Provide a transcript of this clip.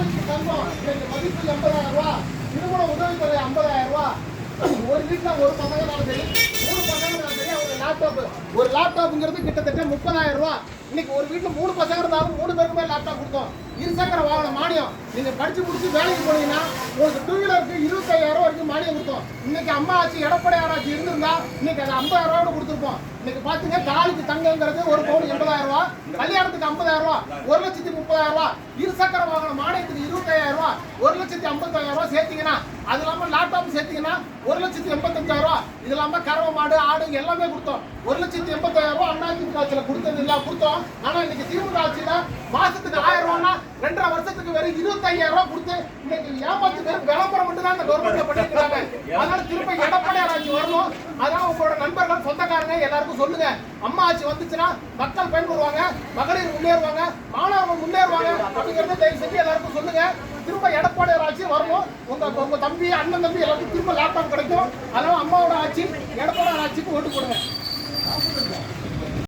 தாலிக்கு தங்கம் இன்னைக்கு மதிப்பு 80,000 ரூபாய், திருமண உதவித்தொகை 50,000 ரூபாய். ஒரு வீட்டில் ஒரு பசங்கனாலும் சரி, 3 பசங்கனாலும் சரி, அவங்க ஒரு லேப்டாப்புங்கிறது கிட்டத்தட்ட 30,000 ரூபாய். இன்னைக்கு ஒரு வீட்டில் 3 பசங்க இருந்தாலும் 3 பேருக்குமே லேப்டாப் கொடுத்தோம். இருசக்கர வாகன மானியம் நீங்க படிச்சு முடிச்சு வேலைக்கு போனீங்கன்னா உங்களுக்கு 2 வீலருக்கு 25,000 வரைக்கும் மானியம் கொடுத்தோம். இன்னைக்கு அம்மா ஆட்சி எடப்பாடி ஆட்சி இருந்திருந்தா இன்னைக்கு அது 50,000 கொடுத்துருப்போம். இன்னைக்கு பாத்தீங்க தாலிக்கு தங்கங்கிறது ஒரு பவுன் 80,000 ரூபாய், கல்யாணத்துக்கு 50,000 ரூபாய், 1,30,000 ரூபாய், இருசக்கர வாகன மானியத்துக்கு 25,000 ரூபாய், 1,50,000 ரூபாய் சேர்த்தீங்கன்னா அது இல்லாம லேப்டாப் சேர்த்தீங்கன்னா 1,85,000 ரூபாய். இது இல்லாம கறவை மாடு ஆடு எல்லாமே கொடுத்தோம். 1,80,000 ரூபாய் அண்ணாதிமுக ஆட்சியில கொடுத்தது இல்ல கொடுத்தோம். ஆனா இன்னைக்கு திமுக ஆட்சியில மாசத்துக்கு 1000 ரூபாய்னா 2.5 வருஷத்துக்கு வெறும் 25,000 ரூபாய் கொடுத்து இன்னைக்கு ஏமாத்து வெறும் விளம்பரம் மட்டும் தான் இந்த கவர்மெண்ட்ல பண்ணிருக்காங்க. அதனால திரும்ப எடப்பாடியார் ஆட்சி வரணும். அதான் உங்களோட நண்பர்கள் சொந்தக்காரங்க எல்லாருக்கும் சொல்லுங்க. அம்மா ஆட்சி வந்துச்சுன்னா மக்கள் பயன்படுவாங்க, மகளிர் முன்னேறுவாங்க, மாணவர்கள் முன்னேறுவாங்க அப்படிங்கறத தயவு செஞ்சு எல்லாருக்கும் சொல்லுங்க. திரும்ப எடப்பாடியார் ஆட்சி வரணும். உங்க தம்பி அண்ணன் தம்பி எல்லாருக்கும் திரும்ப லேப்டாப் கிடைக்கும். அதனால அம்மாவோட ஆட்சி எடப்பாடியார் ஆட்சிக்கு ஓட்டு போடுங்க.